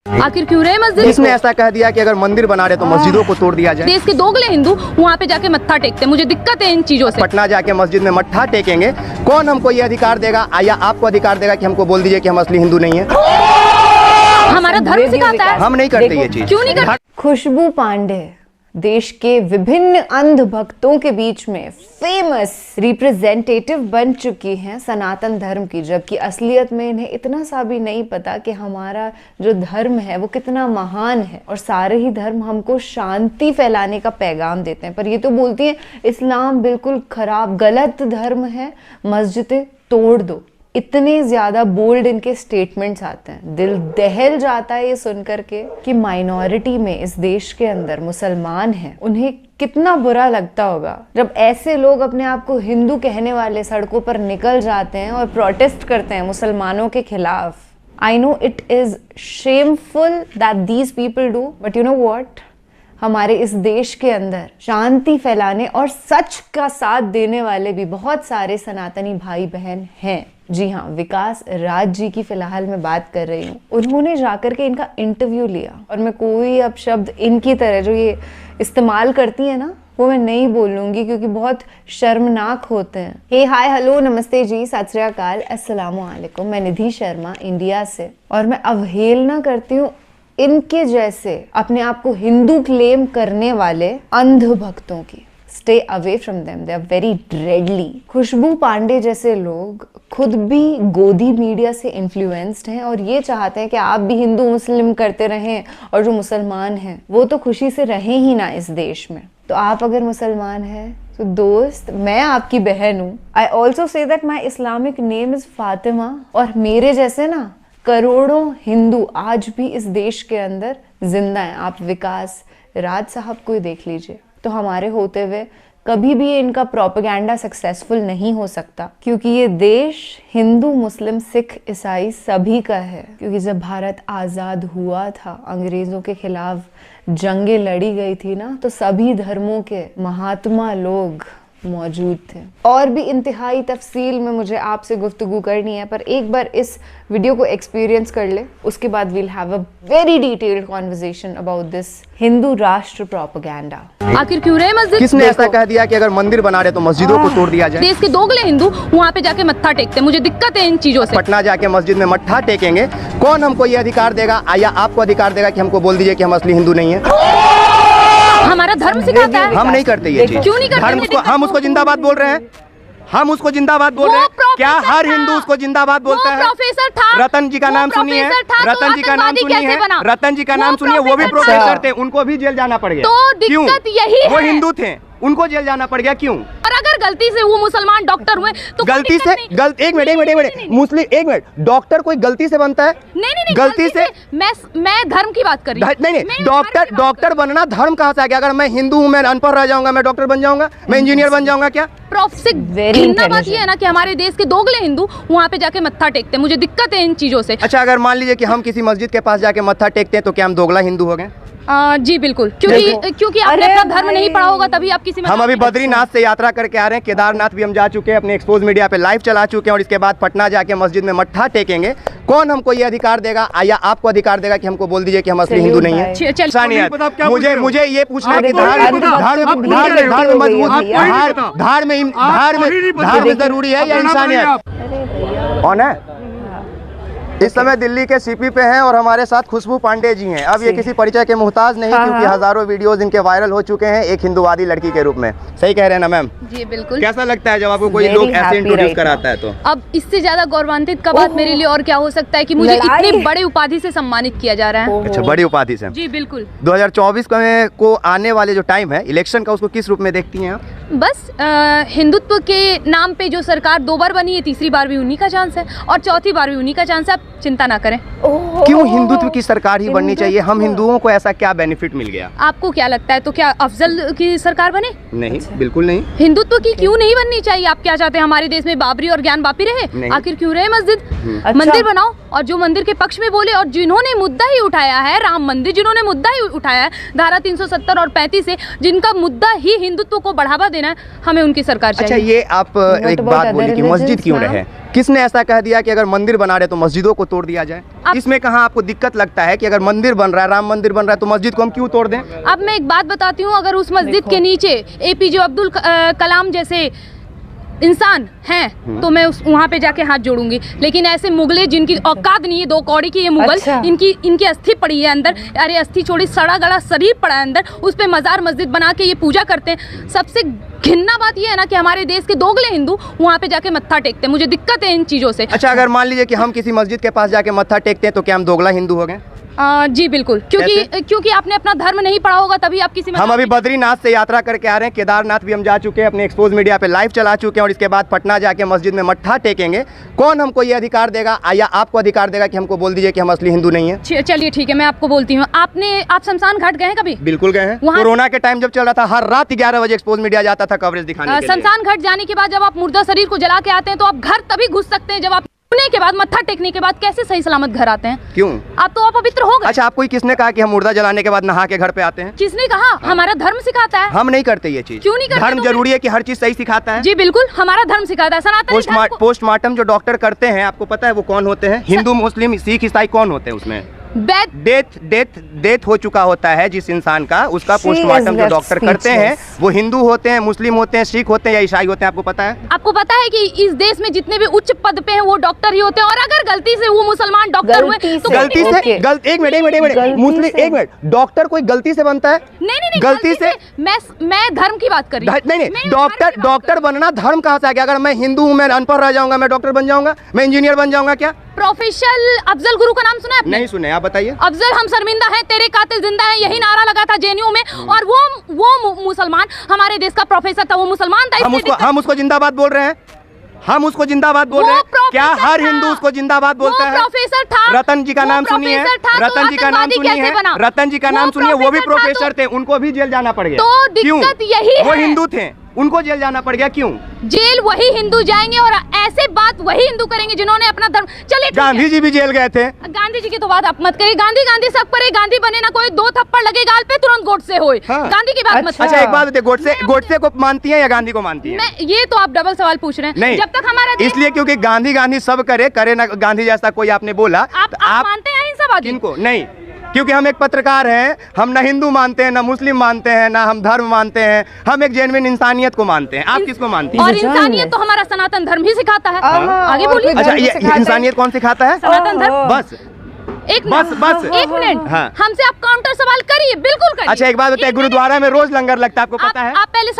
आखिर क्यों रहे मस्जिद? किसने ऐसा कह दिया कि अगर मंदिर बना रहे तो मस्जिदों को तोड़ दिया जाए? देश के दोगले हिंदू वहाँ पे जाके मत्था टेकते हैं। मुझे दिक्कत है इन चीजों से। पटना जाके मस्जिद में मत्था टेकेंगे, कौन हमको ये अधिकार देगा? या आपको अधिकार देगा कि हमको बोल दीजिए कि हम असली हिंदू नहीं है? हमारा धर्म सिखाता है। हम नहीं करते ये चीज। क्यों नहीं करते? खुशबू पांडे देश के विभिन्न अंध भक्तों के बीच में फेमस रिप्रेजेंटेटिव बन चुकी हैं सनातन धर्म की, जबकि असलियत में इन्हें इतना सा भी नहीं पता कि हमारा जो धर्म है वो कितना महान है और सारे ही धर्म हमको शांति फैलाने का पैगाम देते हैं। पर ये तो बोलती हैं इस्लाम बिल्कुल खराब गलत धर्म है, मस्जिदें तोड़ दो। इतने ज्यादा बोल्ड इनके स्टेटमेंट्स आते हैं, दिल दहल जाता है ये सुनकर के कि माइनॉरिटी में इस देश के अंदर मुसलमान हैं। उन्हें कितना बुरा लगता होगा जब ऐसे लोग अपने आप को हिंदू कहने वाले सड़कों पर निकल जाते हैं और प्रोटेस्ट करते हैं मुसलमानों के खिलाफ। I know it is shameful that these people do, but you know what, हमारे इस देश के अंदर शांति फैलाने और सच का साथ देने वाले भी बहुत सारे सनातनी भाई बहन हैं। जी हाँ, विकास राज जी की फिलहाल मैं बात कर रही हूँ। उन्होंने जाकर के इनका इंटरव्यू लिया और मैं कोई अब शब्द इनकी तरह जो ये इस्तेमाल करती है ना वो मैं नहीं बोलूँगी क्योंकि बहुत शर्मनाक होते हैं। हे हाय हेलो नमस्ते जी, सत श्री अकाल, अस्सलाम वालेकुम। मैं निधि शर्मा इंडिया से और मैं अवहेलना करती हूँ इनके जैसे अपने आप को हिंदू क्लेम करने वाले अंध भक्तों की। Stay away from them, they are very deadly. Khushboo Pandey जैसे लोग खुद भी गोदी मीडिया से इन्फ्लुएंस्ड हैं और ये चाहते हैं कि आप भी हिंदू मुस्लिम करते रहें और जो मुसलमान हैं वो तो खुशी से रहें ही ना इस देश में। तो आप अगर मुसलमान हैं तो दोस्त, मैं आपकी बहन हूँ। I also say that my Islamic name is Fatima और मेरे जैसे ना करोड़ों हिंदू आज भी इस देश के अंदर जिंदा हैं। आप विकास राज साहब को ही देख लीजिए। तो हमारे होते हुए कभी भी इनका प्रोपेगेंडा सक्सेसफुल नहीं हो सकता क्योंकि ये देश हिंदू मुस्लिम सिख ईसाई सभी का है। क्योंकि जब भारत आज़ाद हुआ था, अंग्रेज़ों के खिलाफ जंगें लड़ी गई थी ना, तो सभी धर्मों के महात्मा लोग मौजूद थे। और भी इंतहाई तफसील में मुझे आपसे गुफ्तगू करनी है, पर एक बार इस वीडियो को एक्सपीरियंस कर ले, उसके बाद we'll have a very detailed conversation about this Hindu rashtra propaganda. आखिर क्यों रहे मस्जिद? किसने ऐसा कह दिया कि अगर मंदिर बना रहे तो मस्जिदों को तोड़ दिया जाए? देश के दोगले हिंदू वहाँ पे जाके मत्था टेकते हैं। मुझे दिक्कत है इन चीजों से। पटना जाके मस्जिद में मत्था टेकेंगे, कौन हमको ये अधिकार देगा? या आपको अधिकार देगा कि हमको बोल दीजिए कि हम असली हिंदू नहीं है? हमारा धर्म सिखाता है। हम नहीं करते ये चीज। क्यों नहीं करते? हम उसको जिंदाबाद बोल रहे हैं, हम उसको जिंदाबाद बोल रहे हैं। क्या हर हिंदू उसको जिंदाबाद बोलता है? प्रोफेसर था। रतन जी का नाम सुनिए, रतन जी का नाम सुनिए, रतन जी का नाम सुनिए। वो भी प्रोफेसर थे, उनको भी जेल जाना पड़ गया। तो दिक्कत यही है। वो हिंदू थे, उनको जेल जाना पड़ गया, क्यों? और अगर गलती से वो मुसलमान डॉक्टर हुए तो गलती से एक मिनट मुस्लिम, एक मिनट, डॉक्टर कोई गलती से बनता है? नहीं, गलती से। मैं धर्म की बात कर रही हूँ। नहीं, डॉक्टर बनना धर्म कहाँ से आ गया? अगर मैं हिंदू हूँ, मैं अनपढ़ रह जाऊंगा, मैं डॉक्टर बन जाऊंगा, मैं इंजीनियर बन जाऊंगा क्या? बात ये है ना कि हमारे देश के दोगले हिंदू वहाँ पे जाके मत्था टेकते हैं। मुझे दिक्कत है इन चीजों से। अच्छा, अगर मान लीजिए कि हम किसी मस्जिद के पास जाके मत्था टेकते हैं तो क्या हम दोगला हिंदू हो गए? जी बिल्कुल, क्योंकि आपने अपना धर्म नहीं पढ़ा होगा तभी आप किसी में। हम अभी बद्रीनाथ से यात्रा करके आ रहे हैं, केदारनाथ भी हम जा चुके हैं, अपने एक्सपोज मीडिया पे लाइव चला चुके हैं और इसके बाद पटना जाके मस्जिद में मत्था टेकेंगे। कौन हमको ये अधिकार देगा? या आपको अधिकार देगा कि हमको बोल दीजिए कि हम असली हिंदू नहीं है? मुझे ये पूछना है कि धार्म जरूरी है या इंसानियत? कौन है? इस समय दिल्ली के सीपी पे हैं और हमारे साथ खुशबू पांडे जी हैं। अब ये किसी परिचय के मुहताज नहीं, क्योंकि हजारों वीडियोस इनके वायरल हो चुके हैं एक हिंदुवादी लड़की के रूप में। सही कह रहे हैं ना मैम? जी बिल्कुल। कैसा लगता है जब आपको कोई लोग ऐसे इंट्रोड्यूस कराता है? तो अब इससे ज्यादा गौरवान्वित का बात मेरे लिए और क्या हो सकता है कि मुझे इतनी बड़ी उपाधि से सम्मानित किया जा रहा है। अच्छा, बड़ी उपाधि से? जी बिल्कुल। 2024 को आने वाले जो टाइम है इलेक्शन का, उसको किस रूप में देखती हैं आप? बस हिंदुत्व के नाम पे जो सरकार 2 बार बनी है, तीसरी बार भी उन्हीं का चांस है और चौथी बार भी उन्हीं का चांस है। आप चिंता ना करें। क्यों हिंदुत्व की सरकार ही बननी चाहिए? हम हिंदुओं को ऐसा क्या बेनिफिट मिल गया? आपको क्या लगता है? तो क्या अफजल की सरकार बने? नहीं, बिल्कुल नहीं। हिंदुत्व की क्यों नहीं बननी चाहिए? आप क्या चाहते हैं हमारे देश में बाबरी और ज्ञान वापी रहे? आखिर क्यों रहे मस्जिद? मंदिर बनाओ और जो मंदिर के पक्ष में बोले और जिन्होंने मुद्दा ही उठाया है राम मंदिर, जिन्होंने मुद्दा ही उठाया है धारा 370 और 35 से, जिनका मुद्दा ही हिंदुत्व को बढ़ावा देना है, हमें उनकी सरकार अच्छा, चाहिए। ये आप एक about बात other बोली कि religions, मस्जिद क्यों ma'am? रहे? किसने ऐसा कह दिया कि अगर मंदिर बना रहे तो मस्जिदों को तोड़ दिया जाए? इसमें कहाँ आपको दिक्कत लगता है कि अगर मंदिर बन रहा है, राम मंदिर बन रहा है, तो मस्जिद को हम क्यों तोड़ दें? अब मैं एक बात बताती हूँ, अगर उस मस्जिद के नीचे APJ अब्दुल कलाम जैसे इंसान हैं तो मैं वहाँ पे जाके हाथ जोड़ूंगी, लेकिन ऐसे मुगले जिनकी औकात नहीं है, 2 कौड़ी की ये मुगल, अच्छा। इनकी अस्थि पड़ी है अंदर, अरे अस्थि छोड़ी, सड़ा गला शरीर पड़ा है अंदर, उस पे मजार मस्जिद बना के ये पूजा करते हैं। सबसे घिन्ना बात ये है ना कि हमारे देश के दोगले हिंदू वहाँ पे जाके मत्था टेकते हैं। मुझे दिक्कत है इन चीज़ों से। अच्छा, अगर मान लीजिए कि हम किसी मस्जिद के पास जाके मत्था टेकते हैं तो क्या हम दोगला हिंदू हो गए? जी बिल्कुल, क्योंकि आपने अपना धर्म नहीं पढ़ा होगा तभी आप किसी हम अभी बद्रीनाथ से यात्रा करके आ रहे हैं, केदारनाथ भी हम जा चुके हैं, अपने एक्सपोज मीडिया पे लाइव चला चुके हैं, और इसके बाद पटना जाके मस्जिद में मत्था टेकेंगे। कौन हमको ये अधिकार देगा, या आपको अधिकार देगा कि हमको बोल दीजिए कि हम असली हिंदू नहीं है? चलिए ठीक है, मैं आपको बोलती हूँ। आप शमशान घाट गए हैं कभी? बिल्कुल गए हैं। वहाँ- कोरोना के टाइम जब चल रहा था, हर रात 11 बजे एक्सपोज मीडिया जाता था कवरेज दिखाने के लिए। शमशान घाट जाने के बाद जब आप मुर्दा शरीर को जला के आते हैं तो आप घर तभी घुस सकते हैं जब आप छूने के बाद, मत्था टेकने के बाद कैसे सही सलामत घर आते हैं? क्यों? आप तो अपवित्र हो गए। अच्छा, आपको किसने कहा कि हम मुर्दा जलाने के बाद नहा के घर पे आते हैं? किसने कहा? हमारा धर्म सिखाता है। हम नहीं करते ये चीज। क्यों नहीं करते धर्म तुमने? जरूरी है कि हर चीज सही सिखाता है। जी बिल्कुल, हमारा धर्म सिखाता है। सनातन धर्म को- पोस्टमार्टम जो डॉक्टर करते हैं, आपको पता है वो कौन होते हैं? हिंदू, मुस्लिम, सिख, ईसाई कौन होते हैं उसमें? डेथ हो चुका होता है जिस इंसान का, उसका पोस्टमार्टम जो डॉक्टर करते हैं वो हिंदू होते हैं, मुस्लिम होते हैं, सिख होते हैं या ईसाई होते हैं। आपको पता है? आपको पता है कि इस देश में जितने भी उच्च पद पे हैं वो डॉक्टर ही होते हैं, और अगर गलती से वो मुसलमान डॉक्टर हुए तो गलती से एक मिनट, डॉक्टर कोई गलती से बनता है? नहीं, गलती से मैं धर्म की बात कर रही हूँ। नहीं, डॉक्टर बनना धर्म कहाँ से आ गया? अगर मैं हिंदू हूँ, मैं अनपढ़ रह जाऊंगा, मैं डॉक्टर बन जाऊंगा, मैं इंजीनियर बन जाऊंगा क्या? प्रोफेसर अफजल गुरु का नाम सुना है आपने? नहीं सुने, आप बताइए। अफजल हम शर्मिंदा हैं, तेरे कातिल जिंदा हैं, यही नारा लगा था JNU में, और वो मुसलमान हमारे देश का प्रोफेसर था, वो मुसलमान था। हम उसको जिंदाबाद बोल रहे हैं, हम उसको जिंदाबाद बोल रहे हैं। क्या हर हिंदू उसको जिंदाबाद बोलता है? प्रोफेसर था। रतन जी का नाम सुनिए, रतन जी का नाम सुनिए, रतन जी का नाम सुनिए, वो भी प्रोफेसर थे, उनको भी जेल जाना पड़ गया। तो दिक्कत यही है। वो हिंदू थे, उनको जेल जाना पड़ गया, क्यों? जेल वही हिंदू जाएंगे और ऐसे बात वही हिंदू करेंगे जिन्होंने अपना धर्म। चलिए गांधी जी भी जेल गए थे। गांधी जी की तो बात आप मत करिए। गांधी सब करे, गांधी बने ना कोई, 2 थप्पड़ लगे गाल पे तुरंत गोडसे होए। हाँ। गांधी की बात मत। अच्छा, एक बात बताइए, गोडसे को मानती है या गांधी को मानती है? ये तो आप डबल सवाल पूछ रहे हैं। नहीं, जब तक हमारा इसलिए क्योंकि गांधी सब करे ना, गांधी जैसा कोई आपने बोला। आप मानते हैं अहिंसावादी? किनको? नहीं, क्योंकि हम एक पत्रकार हैं, हम ना हिंदू मानते हैं, ना मुस्लिम मानते हैं, ना हम धर्म मानते हैं, हम एक जेन्युइन इंसानियत को मानते हैं। आप किसको मानती हैं? और इंसानियत तो हमारा सनातन धर्म ही सिखाता है। आगे बोलिए। अच्छा, ये इंसानियत कौन सिखाता है? सनातन धर्म। बस एक मिनट, हाँ। हमसे आप काउंटर सवाल करिए, बिल्कुल करिए। अच्छा, एक बात बताइए, गुरुद्वारा में रोज लंगर लगता है, आपको पता है? आप पहले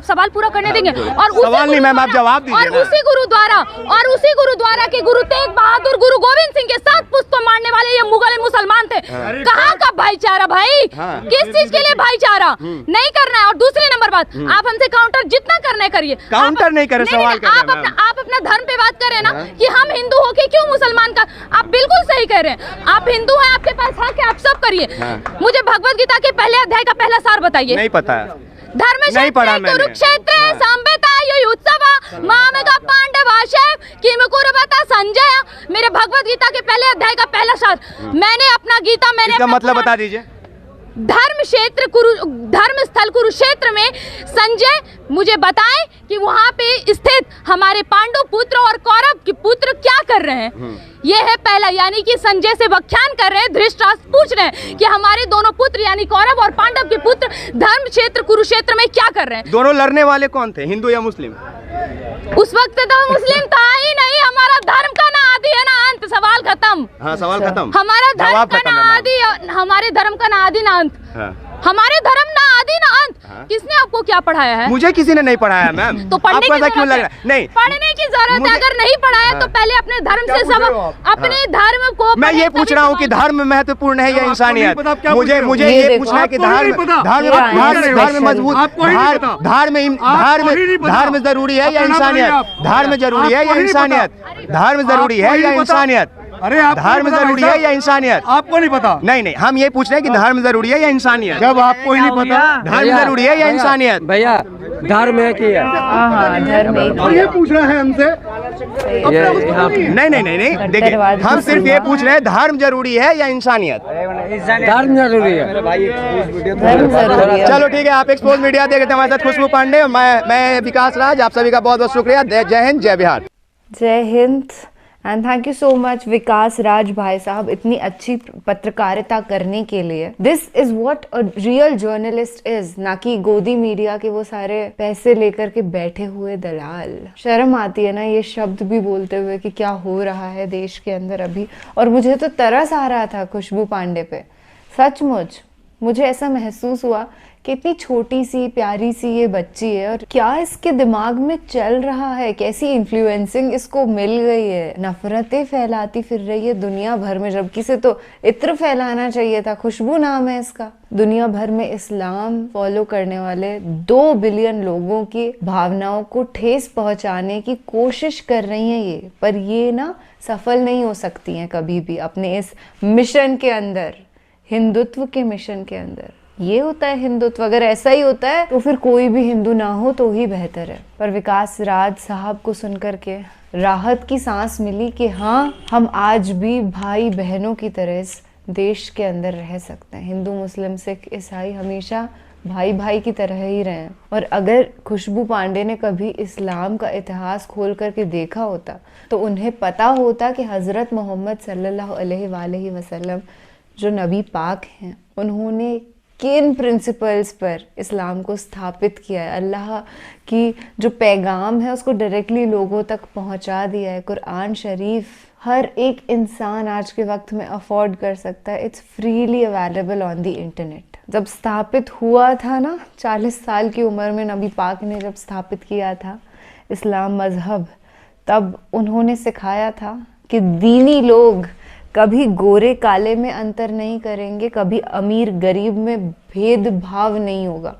सवाल पूरा करने देंगे। और सवाल नहीं मैम, आप जवाब दीजिए। और उसी गुरुद्वारा के गुरु तेग बहादुर, गुरु गोविंद सिंह के 7 पुस्तों मारने वाले ये मुगल मुसलमान थे। कहाँ का भाईचारा भाई? किस चीज के लिए भाईचारा? नहीं करना है। और दूसरी नंबर बात, आप हमसे काउंटर जितना करना है करिए। काउंटर नहीं करे, सवाल कर रहे हैं। आप अपना धर्म पे बात कर रहे हैं ना कि हम हिंदू होके क्यों मुसलमान का? आप बिल्कुल सही कह रहे हैं। आप हिंदू हैं, आपके पास हक है, आप सब करिए। मुझे भगवत गीता के पहले अध्याय का पहला सार बताइए। नहीं पता है। धर्म कुरुक्षेत्र संवेता युत्सव मामका पांडवाशय किम कुरबता संजय। मेरे भगवत गीता के पहले अध्याय का पहला सार। मैंने अपना गीता, मैंने इसका मतलब बता दीजिए। धर्म स्थल कुरुक्षेत्र में संजय मुझे बताएं कि वहाँ पे स्थित हमारे पांडु पुत्र और कौरव के पुत्र क्या कर रहे हैं। ये है पहला, यानी कि संजय से व्याख्यान कर रहे हैं, धृतराष्ट्र पूछ रहे हैं कि हमारे दोनों पुत्र यानी कौरव और पांडव के पुत्र धर्म क्षेत्र कुरुक्षेत्र में क्या कर रहे हैं। दोनों लड़ने वाले कौन थे, हिंदू या मुस्लिम? उस वक्त तो मुस्लिम था ही नहीं। हमारा धर्म का ना आदि है ना अंत। सवाल खत्म। हाँ, सवाल खत्म। हमारा धर्म का ना आदि, हमारे धर्म का ना आदि ना अंत। हमारे धर्म ना आदि ना अंत। किसने आपको क्या पढ़ाया है? मुझे किसी ने नहीं पढ़ाया मैम। तो पढ़ने की ऐसा क्यों लग रहा है? नहीं, पढ़ने की जरूरत है। अगर नहीं पढ़ाया तो पहले अपने धर्म से सब अपने धर्म को। मैं ये पूछ रहा हूँ कि धर्म महत्वपूर्ण है या इंसानियत? मुझे ये पूछना है कि धर्म मजबूत, धर्म जरूरी है या इंसानियत? धर्म जरूरी है या इंसानियत? धर्म जरूरी है या इंसानियत? अरे आप धर्म जरूरी है या इंसानियत? आपको नहीं पता? नहीं, हम ये पूछ रहे हैं कि धर्म जरूरी है या इंसानियत? जब आपको ही नहीं पता, धर्म जरूरी है या इंसानियत? भैया धर्म एक ही है। हाँ, धर्म एक और ये पूछ रहा है हमसे ये यहाँ नहीं नहीं नहीं नहीं, देखिए धन्यवाद। हम सिर्फ ये पूछ रहे हैं, धर्म जरूरी है या इंसानियत? धर्म जरूरी है। धर्म जरूरी है। चलो ठीक है, आप एक्सपोज मीडिया देखते हैं, हमारे साथ खुशबू पांडे, मैं विकास राज, आप सभी का बहुत बहुत शुक्रिया। जय हिंद, जय बिहार। जय Hind and thank you so much Vikas Raj भाई साहब, इतनी अच्छी पत्रकारिता करने के लिए। This is what a real journalist is, ना कि गोदी मीडिया के वो सारे पैसे लेकर के बैठे हुए दलाल। शर्म आती है ना ये शब्द भी बोलते हुए कि क्या हो रहा है देश के अंदर अभी। और मुझे तो तरस आ रहा था खुशबू पांडे पे, सचमुच मुझे ऐसा महसूस हुआ कि इतनी छोटी सी प्यारी सी ये बच्ची है और क्या इसके दिमाग में चल रहा है, कैसी इन्फ्लुएंसिंग इसको मिल गई है, नफरतें फैलाती फिर रही है दुनिया भर में, जबकि से तो इत्र फैलाना चाहिए था। खुशबू नाम है इसका। दुनिया भर में इस्लाम फॉलो करने वाले 2 बिलियन लोगों की भावनाओं को ठेस पहुंचाने की कोशिश कर रही हैं ये, पर ये ना सफल नहीं हो सकती हैं कभी भी अपने इस मिशन के अंदर, हिंदुत्व के मिशन के अंदर। ये होता है हिंदुत्व, अगर ऐसा ही होता है तो फिर कोई भी हिंदू ना हो तो ही बेहतर है। पर विकास राज साहब को सुनकर के राहत की सांस मिली कि हाँ, हम आज भी भाई बहनों की तरह इस देश के अंदर रह सकते हैं। हिंदू मुस्लिम सिख ईसाई हमेशा भाई भाई की तरह ही रहे। और अगर खुशबू पांडे ने कभी इस्लाम का इतिहास खोल करके देखा होता तो उन्हें पता होता कि हज़रत मोहम्मद सल्लल्लाहु अलैहि वसल्लम जो नबी पाक हैं, उन्होंने किन प्रिंसिपल्स पर इस्लाम को स्थापित किया है, अल्लाह की जो पैगाम है उसको डायरेक्टली लोगों तक पहुंचा दिया है। कुरान शरीफ हर एक इंसान आज के वक्त में अफोर्ड कर सकता है, it's freely available on the internet. जब स्थापित हुआ था ना 40 साल की उम्र में नबी पाक ने जब स्थापित किया था इस्लाम मज़हब, तब उन्होंने सिखाया था कि दीनी लोग कभी गोरे काले में अंतर नहीं करेंगे, कभी अमीर गरीब में भेदभाव नहीं होगा।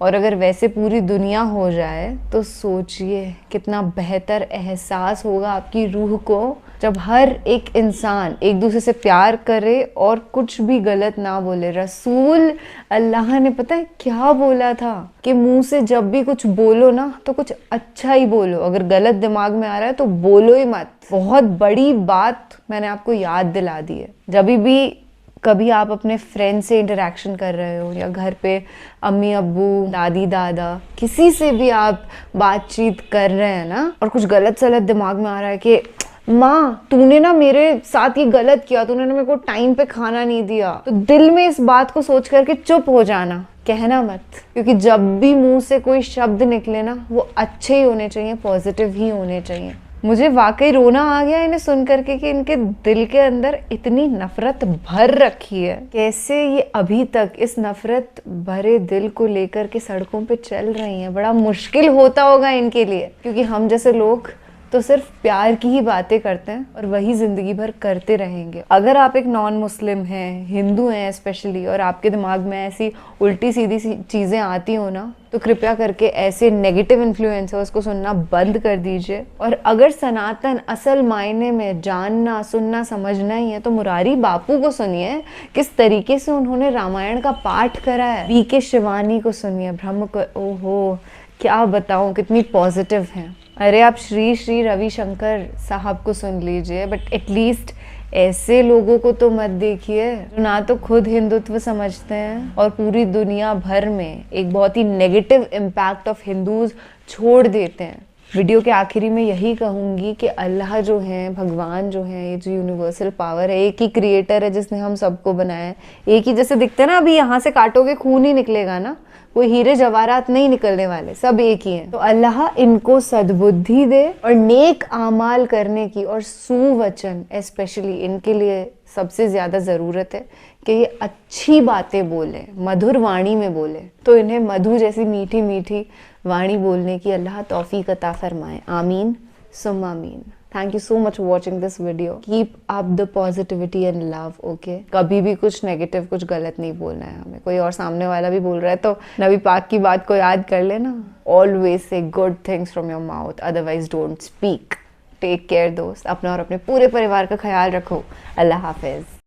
और अगर वैसे पूरी दुनिया हो जाए तो सोचिए कितना बेहतर एहसास होगा आपकी रूह को, जब हर एक इंसान एक दूसरे से प्यार करे और कुछ भी गलत ना बोले। रसूल अल्लाह ने पता है क्या बोला था कि मुंह से जब भी कुछ बोलो ना तो कुछ अच्छा ही बोलो, अगर गलत दिमाग में आ रहा है तो बोलो ही मत। बहुत बड़ी बात मैंने आपको याद दिला दी है। जब भी कभी आप अपने फ्रेंड से इंटरेक्शन कर रहे हो या घर पे अम्मी अब्बू दादी दादा किसी से भी आप बातचीत कर रहे हैं ना, और कुछ गलत सलत दिमाग में आ रहा है कि माँ तूने ना मेरे साथ ये गलत किया, तूने ना मेरे को टाइम पे खाना नहीं दिया, तो दिल में इस बात को सोच करके चुप हो जाना, कहना मत। क्योंकि जब भी मुंह से कोई शब्द निकले ना वो अच्छे ही होने चाहिए, पॉजिटिव ही होने चाहिए। मुझे वाकई रोना आ गया इन्हें सुन करके कि इनके दिल के अंदर इतनी नफरत भर रखी है। कैसे ये अभी तक इस नफरत भरे दिल को लेकर के सड़कों पे चल रही हैं। बड़ा मुश्किल होता होगा इनके लिए, क्योंकि हम जैसे लोग तो सिर्फ प्यार की ही बातें करते हैं और वही जिंदगी भर करते रहेंगे। अगर आप एक नॉन मुस्लिम हैं, हिंदू हैं स्पेशली, और आपके दिमाग में ऐसी उल्टी सीधी चीज़ें आती हो ना, तो कृपया करके ऐसे नेगेटिव इन्फ्लुएंसर्स को सुनना बंद कर दीजिए। और अगर सनातन असल मायने में जानना सुनना समझना ही है तो मुरारी बापू को सुनिए, किस तरीके से उन्होंने रामायण का पाठ करा है। बीके शिवानी को सुनिए, ब्रह्म को, ओहो क्या बताऊं कितनी पॉजिटिव हैं। अरे आप श्री श्री रविशंकर साहब को सुन लीजिए, बट एटलीस्ट ऐसे लोगों को तो मत देखिए जो ना तो खुद हिंदुत्व समझते हैं और पूरी दुनिया भर में एक बहुत ही नेगेटिव इम्पैक्ट ऑफ हिंदूज छोड़ देते हैं। वीडियो के आखिरी में यही कहूँगी कि अल्लाह जो है, भगवान जो है, ये जो यूनिवर्सल पावर है, एक ही क्रिएटर है जिसने हम सबको बनाया है। एक ही जैसे दिखते हैं ना, अभी यहाँ से काटोगे खून ही निकलेगा ना, कोई हीरे जवाहरात नहीं निकलने वाले, सब एक ही हैं। तो अल्लाह इनको सद्बुद्धि दे और नेक आमाल करने की, और सुवचन स्पेशली इनके लिए सबसे ज़्यादा ज़रूरत है कि ये अच्छी बातें बोलें, मधुर वाणी में बोलें। तो इन्हें मधु जैसी मीठी मीठी वाणी बोलने की अल्लाह तौफीक अता फरमाए। आमीन सुम्मा आमीन। Thank you so much for watching this video. Keep up the positivity and love, okay. कभी भी कुछ नेगेटिव कुछ गलत नहीं बोलना है हमें। कोई और सामने वाला भी बोल रहा है तो नबी पाक की बात को याद कर लेना, always say good things from your mouth, otherwise don't speak. Take care दोस्त, अपना और अपने पूरे परिवार का ख्याल रखो। अल्लाह हाफिज।